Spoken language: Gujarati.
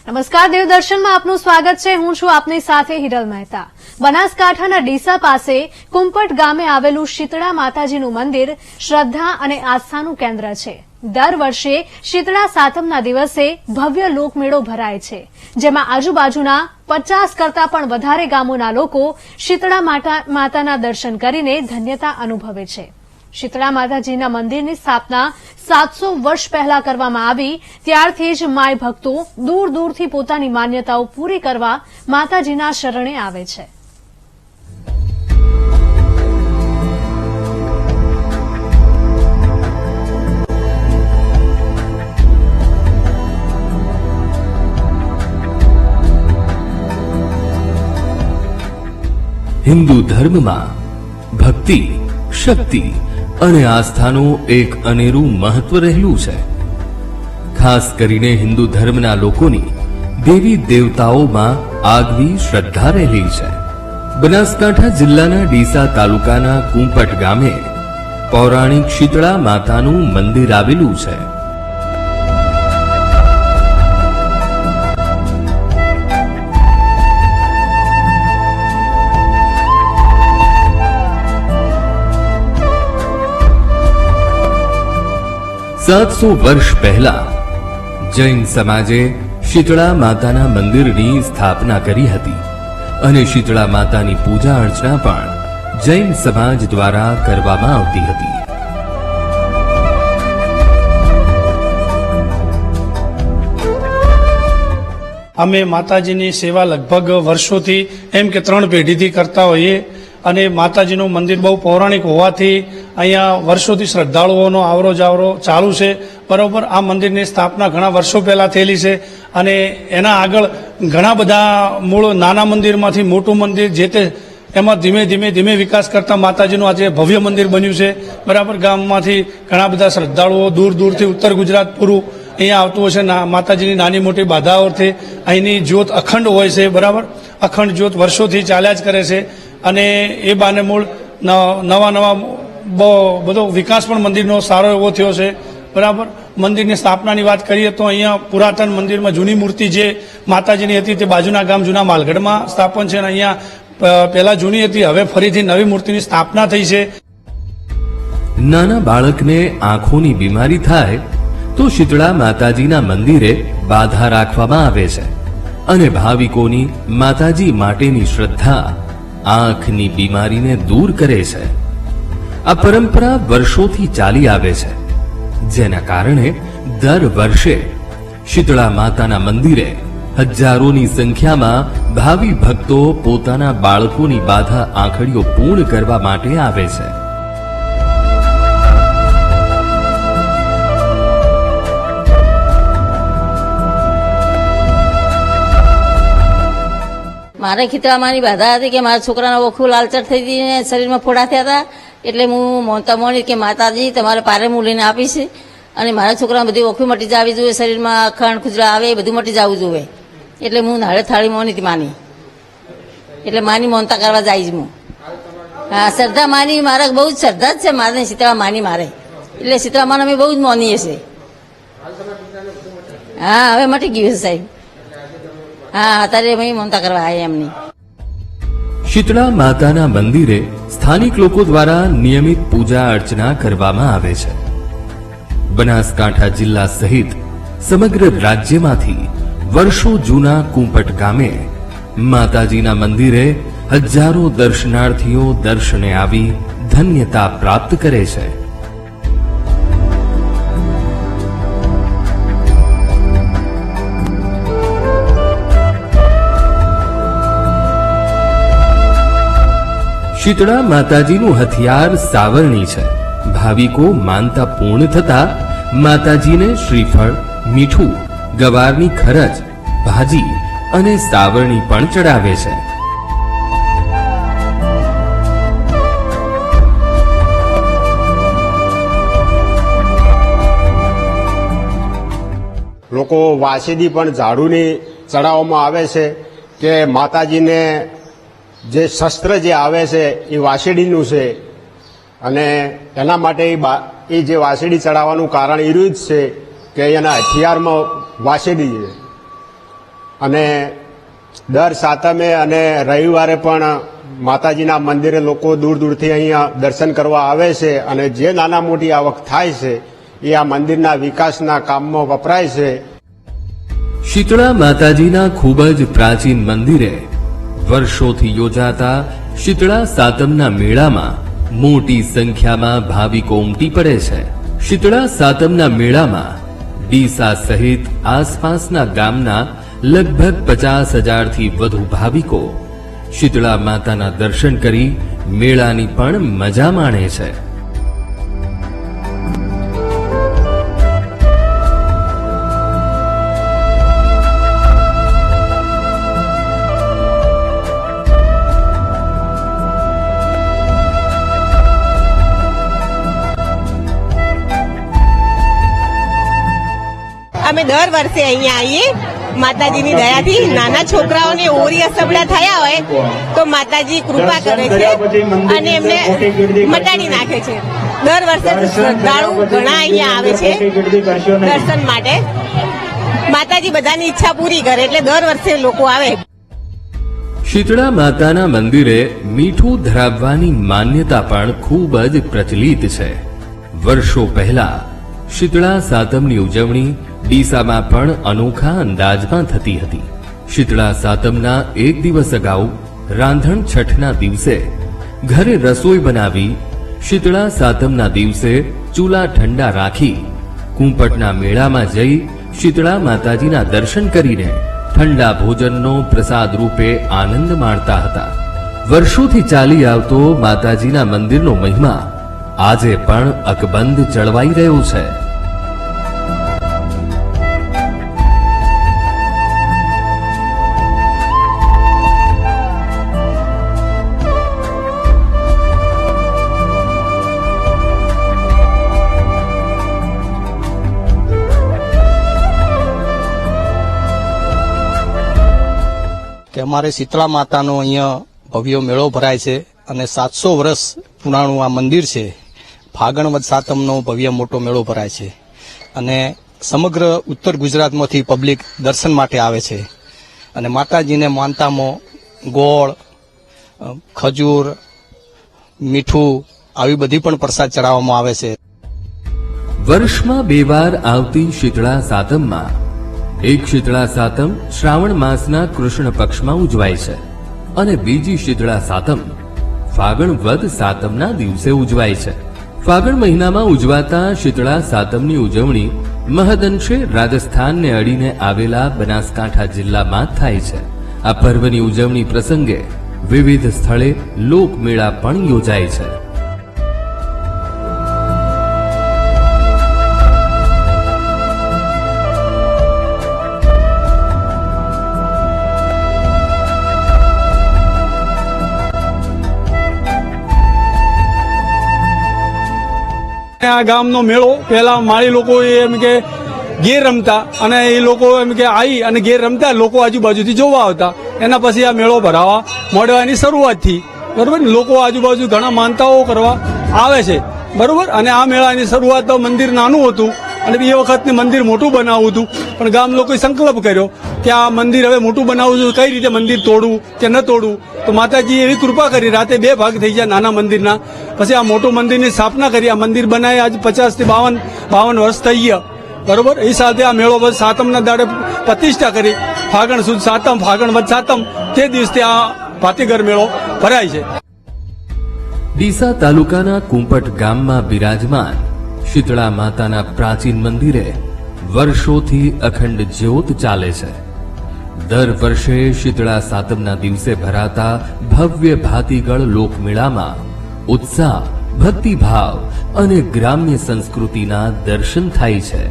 નમસ્કાર, દેવદર્શનમાં આપનું સ્વાગત છે। હું છું આપની સાથે હિરલ મહેતા। બનાસકાંઠાના ડીસા પાસે કુંપટ ગામે આવેલું શીતળા માતાજીનું મંદિર શ્રદ્ધા અને આસ્થાનું કેન્દ્ર છે। દર વર્ષે શીતળા સાતમના દિવસે ભવ્ય લોકમેળો ભરાય છે, જેમાં આજુબાજુના 50 કરતા પણ વધારે ગામોના લોકો શીતળા માતાના દર્શન કરીને ધન્યતા અનુભવે છે। શીતળા માતાજીના મંદિરની સ્થાપના 700 વર્ષ પહેલા કરવામાં આવી, ત્યારથી જ માય ભક્તો દૂર દૂરથી પોતાની માન્યતાઓ પૂરી કરવા માતાજીના શરણે આવે છે। હિન્દુ ધર્મમાં ભક્તિ, શક્તિ અને આસ્થાનું એક અનેરું મહત્વ રહેલું છે। ખાસ કરીને હિન્દુ ધર્મના લોકોની દેવી દેવતાઓમાં આગવી શ્રદ્ધા રહેલી છે। બનાસકાંઠા જિલ્લાના ડીસા તાલુકાના કુંપટ ગામે પૌરાણિક શીતળા માતાનું મંદિર આવેલું છે। सातसो वर्ष पहला जैन समाजे शीतळा माताना मंदिरनी स्थापना करी हती अने शीतळा मातानी पूजा अर्चना पण जैन समाज द्वारा करवामां आवती हती। अमे माताजीनी सेवा लगभग वर्षोथी एम के 3 पेढ़ीथी करता होईए અને માતાજીનું મંદિર બહુ પૌરાણિક હોવાથી અહીંયા વર્ષોથી શ્રદ્ધાળુઓનો આવરો જાવરો ચાલુ છે। બરોબર, આ મંદિરની સ્થાપના ઘણા વર્ષો પહેલા થયેલી છે અને એના આગળ ઘણા બધા મૂળ નાના મંદિરમાંથી મોટું મંદિર જે તે એમાં ધીમે ધીમે વિકાસ કરતા માતાજીનું આજે ભવ્ય મંદિર બન્યું છે। બરાબર, ગામમાંથી ઘણા બધા શ્રદ્ધાળુઓ દૂર દૂરથી ઉત્તર ગુજરાત પૂરું અહીંયા આવતું હોય છે। માતાજીની નાની મોટી બાધાઓથી અહીંની જ્યોત અખંડ હોય છે। બરાબર, અખંડ જ્યોત વર્ષોથી ચાલ્યા જ કરે છે અને એ બાને મૂળ નવા બધો વિકાસ પણ મંદિરનો સારો એવો થયો છે। બરાબર, મંદિરની સ્થાપનાની વાત કરીએ તો અહીંયા પુરાતન મંદિરમાં જૂની મૂર્તિ જે માતાજીની હતી તે બાજુના ગામ જૂના માલગઢમાં સ્થાપન છે અને અહીંયા પહેલા જૂની હતી, હવે ફરીથી નવી મૂર્તિની સ્થાપના થઈ છે। નાના બાળકને આંખોની બીમારી થાય તો શીતળા માતાજીના મંદિરે બાધા રાખવામાં આવે છે અને ભાવિકોની માતાજી માટેની શ્રદ્ધા આંખની બીમારીને દૂર કરે છે। આ પરંપરા વર્ષોથી ચાલી આવે છે, જેના કારણે દર વર્ષે શીતળા માતાના મંદિરે હજારોની સંખ્યામાં ભાવિ ભક્તો પોતાના બાળકોની બાધા આંખડીઓ પૂર્ણ કરવા માટે આવે છે। મારે ખીતળામાંની બાધા હતી કે મારા છોકરાના ઓખું લાલચર થઈ હતી ને શરીરમાં ફોડા થયા હતા, એટલે હું મોનતા મોની કે માતાજી તમારે પારે હું લઈને આપીશ અને મારા છોકરાને બધી ઓખું મટી જવી જોઈએ, શરીરમાં અખંડ ખુજરા આવે એ બધું મટી જવું જોઈએ, એટલે હું નાળે થાળી મોની હતી માની, એટલે માની મોનતા કરવા જઈશ હું। હા, શ્રદ્ધા માની મારે બહુ જ શ્રદ્ધા જ છે મારે શીતળા માની મારે, એટલે શીતળા માને અમે બહુ જ માનીએ છીએ। હા, હવે મટી ગયું છે સાહેબ। હા, અત્યારે અમે મોનતા કરવા આવ્યા એમની। શીતળા માતાના મંદિરે સ્થાનિક લોકો દ્વારા નિયમિત પૂજા અર્ચના કરવામાં આવે છે। બનાસકાંઠા જિલ્લા સહિત સમગ્ર રાજ્યમાંથી વર્ષો જૂના કુંપટ ગામે માતાજીના મંદિરે હજારો દર્શનાર્થીઓ દર્શને આવી ધન્યતા પ્રાપ્ત કરે છે। શીતળા માતાજીનું હથિયાર સાવરણી છે। ભાવિકો માનતા પૂર્ણ થતા માતાજીને શ્રીફળ, મીઠું, ગવારની ખરજ, ભાજી અને સાવરણી પણ ચડાવે છે। લોકો વાસેદી પણ ઝાડુની ચડાવવામાં આવે છે કે માતાજીને જે શસ્ત્ર જે આવે છે એ વાસેડીનું છે અને એના માટે એ જે વાસેડી ચડાવવાનું કારણ એ જ છે કે એના હથિયારમાં વાસેડી છે અને દર સાતમે અને રવિવારે પણ માતાજીના મંદિરે લોકો દૂર દૂરથી અહીંયા દર્શન કરવા આવે છે અને જે નાના મોટી આવક થાય છે એ આ મંદિરના વિકાસના કામમાં વપરાય છે. શીતળા માતાજીના ખૂબ જ પ્રાચીન મંદિરે વર્ષોથી યોજાતા શીતળા સાતમના મેળામાં મોટી સંખ્યામાં ભાવિકો ઉમટી પડે છે. શીતળા સાતમના મેળામાં ડીસા સહિત આસપાસના ગામના લગભગ 50,000થી વધુ ભાવિકો શીતળા માતાના દર્શન કરી મેળાની પણ મજા માણે છે. અમે દર વર્ષે અહીંયા આવીએ માતાજીની દયાથી. નાના છોકરાઓને ઓરી અસબડા થયા હોય તો માતાજી કૃપા કરે છે અને એમને મટાડી નાખે છે. દર વર્ષે શ્રદ્ધાળુ ઘણા અહીંયા આવે છે દર્શન માટે. માતાજી બધાની ઈચ્છા પૂરી કરે એટલે દર વર્ષે લોકો આવે. શીતળા માતાના મંદિરે મીઠું ધરાવવાની માન્યતા પણ ખૂબ જ પ્રચલિત છે. વર્ષો પહેલા શીતળા સાતમની ઉજવણી ડીસામાં પણ અનોખા અંદાજમાં થતી હતી. શીતળા સાતમના એક દિવસ અગાઉ રાંધણ છઠના દિવસે ઘરે રસોઈ બનાવી શીતળા સાતમના દિવસે ચૂલા ઠંડા રાખી કુંપટના મેળામાં જઈ શીતળા માતાજીના દર્શન કરીને ઠંડા ભોજનનો પ્રસાદ રૂપે આનંદ માણતા હતા. વર્ષોથી ચાલી આવતો માતાજીના મંદિરનો મહિમા આજે પણ અકબંધ જળવાઈ રહ્યો છે. કે અમારે શીતળા માતાનો અહીંયા ભવ્ય મેળો ભરાય છે અને 700 વર્ષ પુરાણું આ મંદિર છે. ફાગણ વદ સાતમનો ભવ્ય મોટો મેળો ભરાય છે અને સમગ્ર ઉત્તર ગુજરાતમાંથી પબ્લિક દર્શન માટે આવે છે અને માતાજીને માનતામાં ગોળ, ખજૂર, મીઠું આવી બધી પણ પ્રસાદ ચડાવવામાં આવે છે. વર્ષમાં 2 વાર આવતી શીતળા સાતમમાં એક શીતળા સાતમ શ્રાવણ માસના કૃષ્ણ પક્ષમાં ઉજવાય છે અને બીજી શીતળા સાતમ ફાગણ વદ સાતમના દિવસે ઉજવાય છે. ફાગણ મહિનામાં ઉજવાતા શીતળા સાતમની ઉજવણી મહદઅંશે રાજસ્થાનને અડીને આવેલા બનાસકાંઠા જિલ્લામાં થાય છે. આ પર્વની ઉજવણી પ્રસંગે વિવિધ સ્થળે લોકમેળા પણ યોજાય છે. આ ગામનો મેળો પહેલા માળી લોકો એમ કે ઘેર રમતા અને એ લોકો એમ કે આવી અને ઘેર રમતા લોકો આજુબાજુથી જોવા આવતા. એના પછી આ મેળો ભરાવા મોડવાની શરૂઆત થઈ. બરોબર, લોકો આજુબાજુ ઘણા માનતાઓ કરવા આવે છે. બરોબર, અને આ મેળાની શરૂઆત તો મંદિર નાનું હતું અને એ વખતને મંદિર મોટું બનાવવું હતું, પણ ગામ લોકોએ સંકલ્પ કર્યો કે આ મંદિર હવે મોટું બનાવવું છે, કઈ રીતે મંદિર તોડવું કે ન તોડવું. તો માતાજી એવી કૃપા કરી રાતે 2 ભાગ થઈ ગયા નાના મંદિરના. પછી આ મોટું મંદિરની સ્થાપના કરી. આ મંદિર બનાવી આજ 50 થી 52 વર્ષ થઈ ગયા. બરોબર, એ સાથે આ મેળો બસ સાતમના દાડે પ્રતિષ્ઠા કરી. ફાગણ સુદ સાતમ, ફાગણ વદ સાતમ તે દિવસથી આ ભાતીગર મેળો ભરાય છે. ડીસા તાલુકાના કુંપટ ગામમાં બિરાજમાન શીતળા માતાના પ્રાચીન મંદિરે વર્ષોથી અખંડ જ્યોત ચાલે છે. દર વર્ષે શીતળા સાતમના દિવસે ભરાતા ભવ્ય ભાતીગળ લોકમેળામાં ઉત્સાહ, ભક્તિભાવ અને ગ્રામ્ય સંસ્કૃતિના દર્શન થાય છે.